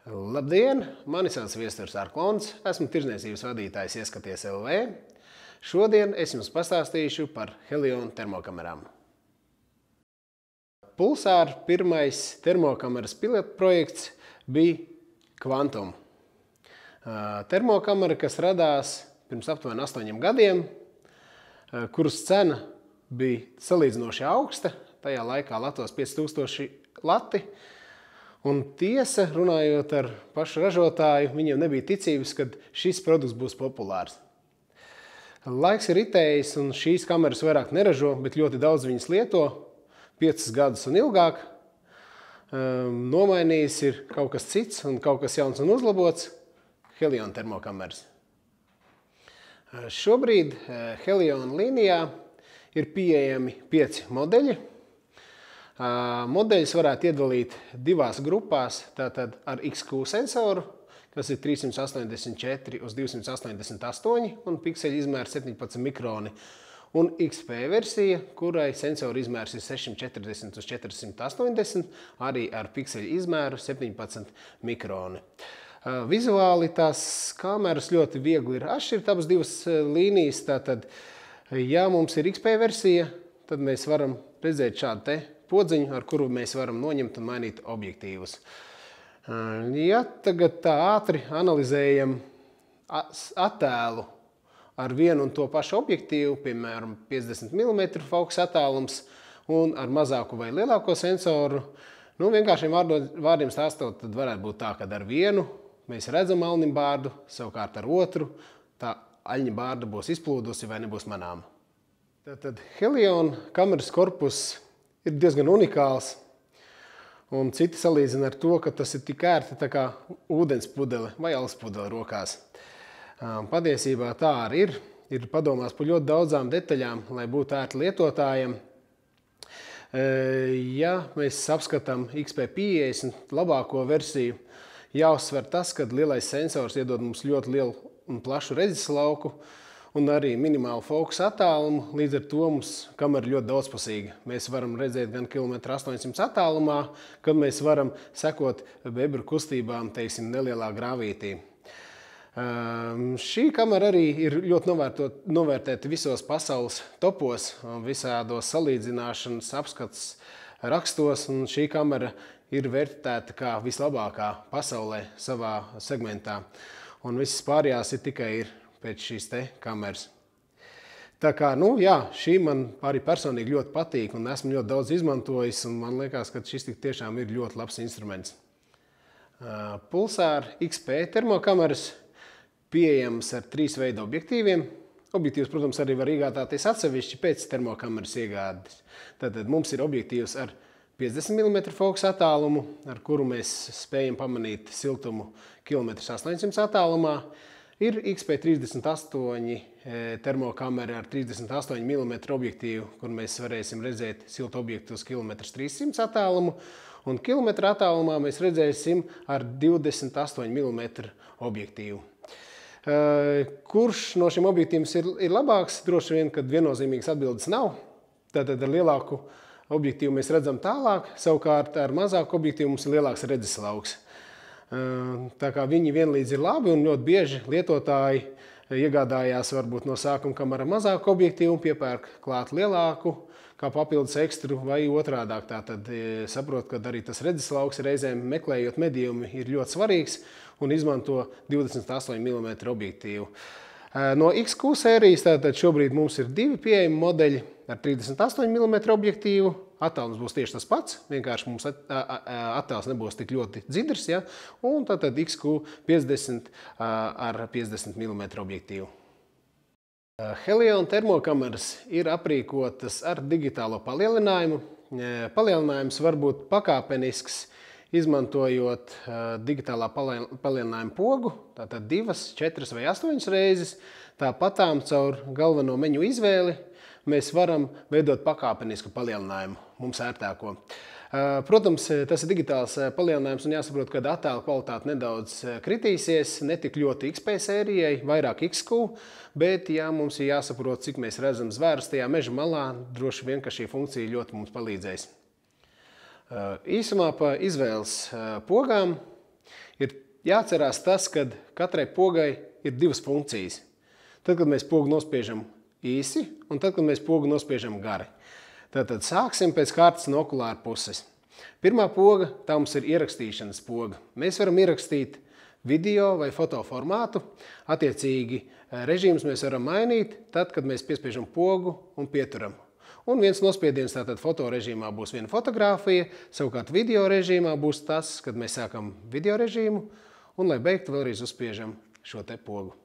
Labdien! Mani sauc Viesturs Arklons, esmu tirdzniecības vadītājs Ieskaties LV. Šodien es jums pastāstīšu par Helion termokamerām. Pulsāra pirmais termokameras pilotprojekts bija Quantum. Termokamera, kas radās pirms aptuveni 8 gadiem, kuras cena bija salīdzinoši augsta, tajā laikā Latvijas 5000 lati. Un tiesa, runājot ar pašu ražotāju, viņiem nebija ticības, ka šis produkts būs populārs. Laiks ir ritējis, un šīs kameras vairāk neražo, bet ļoti daudz viņas lieto, 5 gadus un ilgāk. Nomainījis ir kaut kas cits un kaut kas jauns un uzlabots – Helion termokameras. Šobrīd Helion līnijā ir pieejami 5 modeļi. Modeļus varētu iedalīt divās grupās, tātad ar XQ sensoru, kas ir 384 uz 288 un pikseļu izmērs 17 mikroni, un XP versija, kurai sensoru izmērs ir 640 uz 480, arī ar pikseļu izmēru 17 mikroni. Vizuāli tās kameras ļoti viegli ir atšķirt abas divas līnijas, tātad, ja mums ir XP versija, tad mēs varam redzēt šādu te podziņu, ar kuru mēs varam noņemt un mainīt objektīvus. Ja tagad tā ātri analizējam attēlu ar vienu un to pašu objektīvu, piemēram 50 mm fokus attālums un ar mazāku vai lielāko sensoru, vienkāršiem vārdiem stāstot, tad varētu būt tā, ka ar vienu mēs redzam aļņu bārdu, savukārt ar otru tā aļņa bārda būs izplūdusi vai nebūs manāma. Tātad Helion kameras korpus ir diezgan unikāls, un citi salīdzina ar to, ka tas ir tik ērti tā kā ūdens pudele vai alus pudele rokās. Patiesībā tā arī ir. Ir padomās par ļoti daudzām detaļām, lai būtu ērti lietotājiem. Ja mēs apskatām XP50 labāko versiju, jāuzsver tas, ka lielais sensors iedod mums ļoti lielu un plašu redzes lauku, un arī minimālu fokusu attālumu, līdz ar to mums kamera ļoti daudzpusīga. Mēs varam redzēt gan 800 km attālumā, kad mēs varam sekot bebru kustībām, teiksim, nelielā grāvītī. Šī kamera arī ir ļoti novērtēta visos pasaules topos, visādos salīdzināšanas apskats rakstos, un šī kamera ir vērtēta kā vislabākā pasaulē savā segmentā. Un visas pārējās ir tikai pēc šīs te kameras. Tā kā, šī man arī personīgi ļoti patīk un esmu ļoti daudz izmantojis, un man liekas, ka šis tik tiešām ir ļoti labs instruments. Pulsāra XP termokameras pieejams ar 3 veidu objektīviem. Objektīvs, protams, arī var iegādāties atsevišķi pēc termokameras iegādes. Tātad mums ir objektīvs ar 50 mm fokusu attālumu, ar kuru mēs spējam pamanīt siltumu 800 km attālumā. Ir XP38 termokamera ar 38 mm objektīvu, kur mēs varēsim redzēt siltu objektu uz 300 km attālumu, un kilometra attālumā mēs redzēsim ar 28 mm objektīvu. Kurš no šiem objektīviem ir labāks? Droši vien, kad viennozīmīgas atbildes nav. Tātad ar lielāku objektīvu mēs redzam tālāk, savukārt ar mazāku objektīvu mums ir lielāks redzes lauks. Tā kā viņi vienlīdz ir labi, un ļoti bieži lietotāji iegādājās varbūt no sākuma kamera mazāku objektīvu un piepērk klāt lielāku, kā papildus ekstru vai otrādāk. Tātad saprot, ka arī tas redzes lauks reizēm meklējot mediumi ir ļoti svarīgs un izmanto 28 mm objektīvu. No XQ sērijas tātad šobrīd mums ir 2 pieejami modeļi ar 38 mm objektīvu. Attālums būs tieši tas pats, vienkārši mums attēls nebūs tik ļoti dzidrs, ja? Un tātad XQ50 ar 50 mm objektīvu. Helion termokameras ir aprīkotas ar digitālo palielinājumu. Palielinājums var būt pakāpenisks, izmantojot digitālā palielinājuma pogu, tātad 2, 4 vai 8 reizes. Tāpatām caur galveno meņu izvēli mēs varam veidot pakāpenisku palielinājumu, mums ērtāko. Protams, tas ir digitāls palielinājums un jāsaprot, ka attēla kvalitāte nedaudz kritīsies, ne tik ļoti XP sērijai, vairāk XQ, bet mums ir jāsaprot, cik mēs redzam zvērus tajā meža malā, droši vien, ka šī funkcija ļoti mums palīdzēs. Īsumā pa izvēles pogām Ir jāatcerās tas, ka katrai pogai ir divas funkcijas. Tad, kad mēs pogu nospiežam īsi, un tad, kad mēs pogu nospiežam gari. Tātad sāksim pēc kārtas no okulāra puses. Pirmā poga, tā mums ir ierakstīšanas poga. Mēs varam ierakstīt video vai foto formātu. Attiecīgi režīmus mēs varam mainīt tad, kad mēs piespiežam pogu un pieturam. Un viens nospiediens tātad foto režīmā būs viena fotogrāfija, savukārt video režīmā būs tas, kad mēs sākam video režīmu un, lai beigtu, vēlreiz uzspiežam šo te pogu.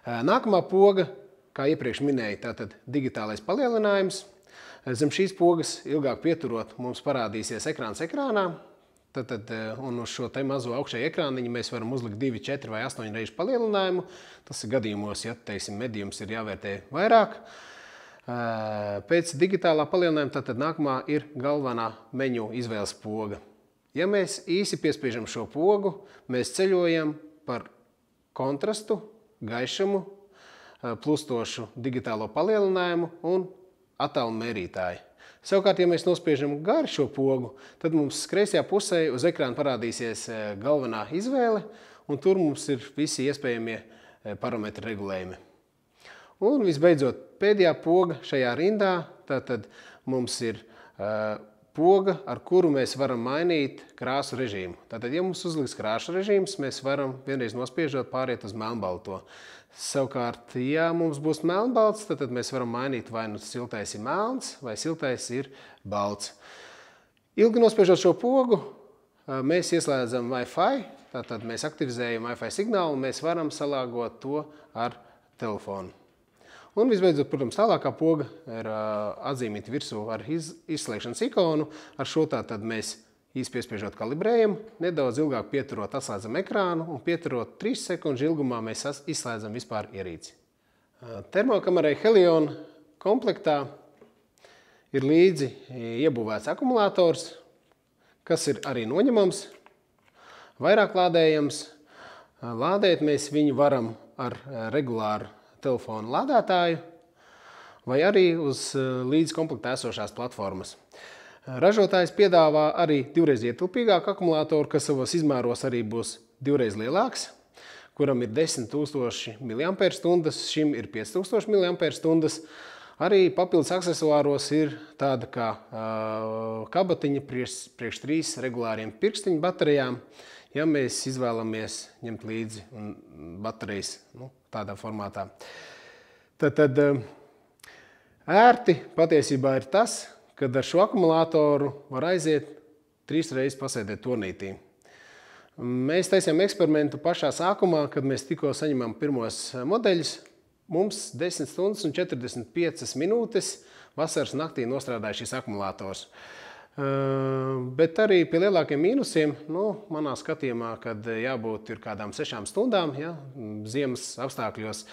Nākamā poga, kā iepriekš minēju, tātad digitālais palielinājums. Zem šīs pogas ilgāk pieturot mums parādīsies ekrāns ekrānā. Un uz šo te mazo augšēju ekrāniņu mēs varam uzlikt 2, 4 vai 8 reižu palielinājumu. Tas ir gadījumos, ja, teiksim, medījums ir jāvērtē vairāk. Pēc digitālā palielinājuma tātad nākamā ir galvenā meņu izvēles poga. Ja mēs īsi piespiežam šo pogu, mēs ceļojam par kontrastu, gaišumu, plustošu digitālo palielinājumu un attālumu mērītāju. Savukārt, ja mēs nospiežam gari šo pogu, tad mums kreisajā pusē uz ekrāna parādīsies galvenā izvēle, un tur mums ir visi iespējamie parametri regulējumi. Un visbeidzot, pēdējā poga šajā rindā, tātad mums ir poga, ar kuru mēs varam mainīt krāsu režīmu. Tātad, ja mums uzliks krāsu režīms, mēs varam vienreiz nospiežot pāriet uz melnbalto. Savukārt, ja mums būs melnbalts, tad mēs varam mainīt vai nu siltais ir melns, vai siltais ir balts. Ilgi nospiežot šo pogu, mēs ieslēdzam Wi-Fi, tātad mēs aktivizējam Wi-Fi signālu un mēs varam salāgot to ar telefonu. Un visbeidzot, protams, tālākā poga ir atzīmīta virsū ar izslēgšanas ikonu. Ar šo tātad mēs īsi piespiežot kalibrējam, nedaudz ilgāk pieturot atslēdzam ekrānu un pieturot 3 sekundžu ilgumā mēs izslēdzam vispār ierīci. Termokamarai Helion komplektā ir līdzi iebūvēts akumulators, kas ir arī noņemams, vairāk lādējams. Lādēt mēs viņu varam ar regulāru telefonu lādētāju vai arī uz līdz komplektā esošās platformas. Ražotājs piedāvā arī 2x ietilpīgāku akumulātoru, kas savos izmēros arī būs 2x lielāks, kuram ir 10,000 mAh, šim ir 5,000 mAh. Arī papildus aksesuāros ir tāda kā kabatiņa priekš 3 regulāriem pirkstiņu baterijām, ja mēs izvēlamies ņemt līdzi baterijas tādā formātā. Tad ērti patiesībā ir tas, kad ar šo akumulātoru var aiziet 3 reizes pasēdēt turnītī. Mēs taisījām eksperimentu pašā sākumā, kad mēs tikko saņemam pirmos modeļus. Mums 10 stundas un 45 minūtes vasaras naktī nostrādāja šis akumulators. Bet arī pie lielākiem mīnusiem, manā skatījumā, kad jābūt ir kādām 6 stundām, ja, ziemas apstākļos,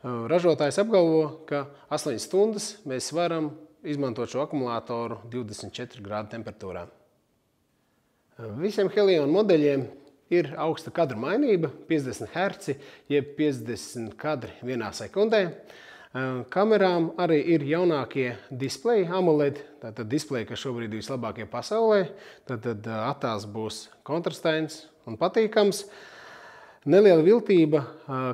ražotājs apgalvo, ka 8 stundas mēs varam izmantot šo akumulātoru 24 grādu temperatūrā. Visiem Helion modeļiem ir augsta kadru mainība, 50 Hz, jeb 50 kadri vienā sekundē. Kamerām arī ir jaunākie displeji AMOLED, tātad displeji, kas šobrīd ir vislabākie pasaulē. Tātad attēls būs kontrastains un patīkams. Neliela viltība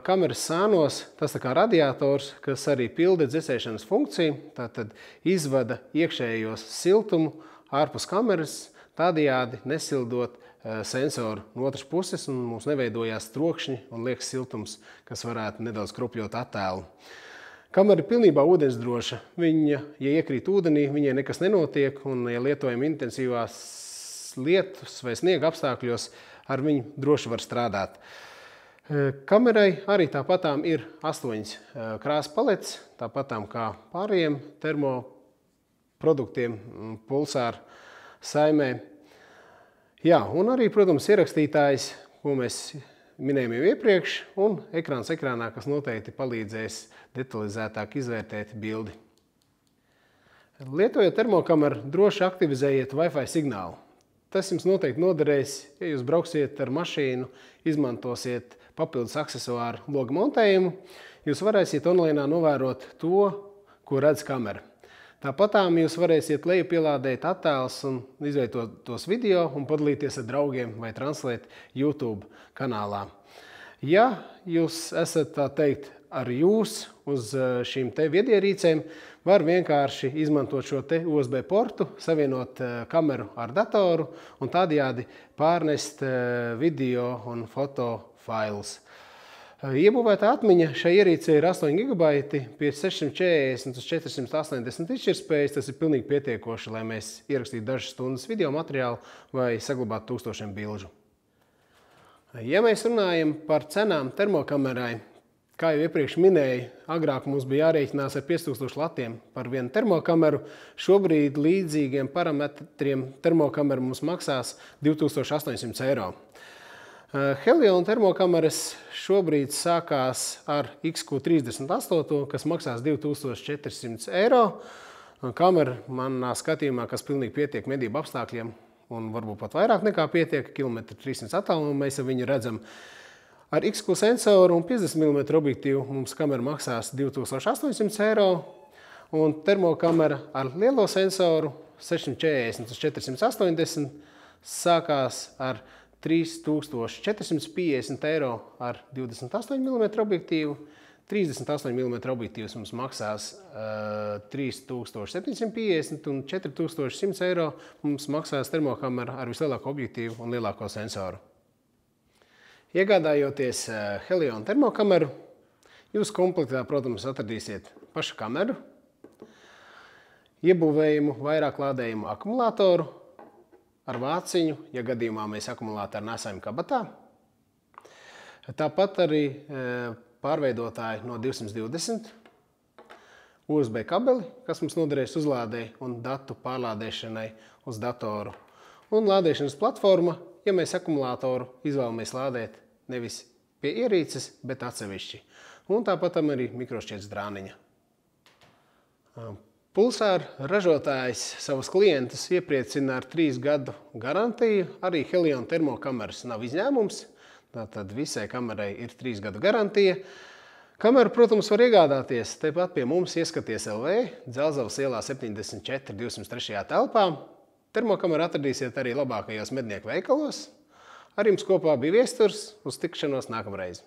kameras sānos, tas tā kā radiators, kas arī pilda dzesēšanas funkciju, tātad izvada iekšējos siltumu ārpus kameras, tādējādi nesildot sensoru no otras puses un mums neveidojās trokšņi un liekas siltums, kas varētu nedaudz krupjot attēlu. Kamera ir pilnībā ūdensdroša. Viņa, ja iekrīt ūdenī, viņai nekas nenotiek, un ja lietojam intensīvās lietus vai sniega apstākļos, ar viņu droši var strādāt. Kamerai arī tāpatām ir 8 krāsu paletes, tāpatām kā pārējiem termoproduktiem pulsāru saimē. Jā, un arī, protams, ierakstītājs, ko mēs minējām jau iepriekš, un ekrāns ekrānā, kas noteikti palīdzēs detalizētāk izvērtēt bildi. Lietojot termokameru, droši aktivizējiet Wi-Fi signālu. Tas jums noteikti noderēs, ja jūs brauksiet ar mašīnu, izmantosiet papildus aksesuāru logu montējumu, jūs varēsiet online novērot to, ko redz kamera. Tāpatām jūs varēsiet lejupielādēt attēlus un izveidot tos video un padalīties ar draugiem vai translēt YouTube kanālā. Ja jūs esat, tā teikt, ar jūs uz šīm te viedierīcēm, var vienkārši izmantot šo te USB portu, savienot kameru ar datoru un tādējādi pārnest video un foto failus. Iebūvēta atmiņa šai ierīcei ir 8 GB pie 640 uz 480 izšķirtspējas. Tas ir pilnīgi pietiekoši, lai mēs ierakstītu dažas stundas video materiālu vai saglabātu tūkstošiem bilžu. Ja mēs runājam par cenām termokamerai, kā jau iepriekš minēju, agrāk mums bija jārēķinās ar 5000 latiem par vienu termokameru. Šobrīd līdzīgiem parametriem termokamera mums maksās 2800 eiro. Helion termokameras šobrīd sākās ar XQ38, kas maksās 2400 eiro. Kamera manā skatījumā, kas pilnīgi pietiek medību apstākļiem, un varbūt pat vairāk nekā pietiek, 300 km attālumā mēs viņu redzam. Ar XQ sensoru un 50 mm objektīvu mums kamera maksās 2800 eiro, un termokamera ar lielo sensoru 640 uz 480 sākās ar 3450 eiro ar 28 mm objektīvu. 38 mm objektīvs mums maksās 3750 un 4100 eiro mums maksās termokamera ar vislielāko objektīvu un lielāko sensoru. Iegādājoties Helion termokameru, jūs komplektā, protams, atradīsiet pašu kameru, iebūvējumu vairāk lādējumu akumulātoru ar vāciņu, ja gadījumā mēs akumulātoru nesājam kabatā. Tāpat arī pārveidotāji no 220, USB kabeli, kas mums noderēs uzlādei un datu pārlādēšanai uz datoru. Un lādēšanas platforma, ja mēs akumulātoru izvēlamies lādēt nevis pie ierīces, bet atsevišķi. Un tāpat arī mikrošķiedras drāniņa. Pulsāra ražotājs savus klientus iepriecina ar 3 gadu garantiju. Arī Helion termokameras nav izņēmums. Tātad visai kamerai ir 3 gadu garantija. Kameru, protams, var iegādāties tepat pie mums Ieskaties LV, Dzelzavas ielā 74 203. telpā. Termokameru atradīsiet arī labākajos mednieku veikalos. Ar jums kopā bija Viesturs. Uz tikšanos nākamreiz.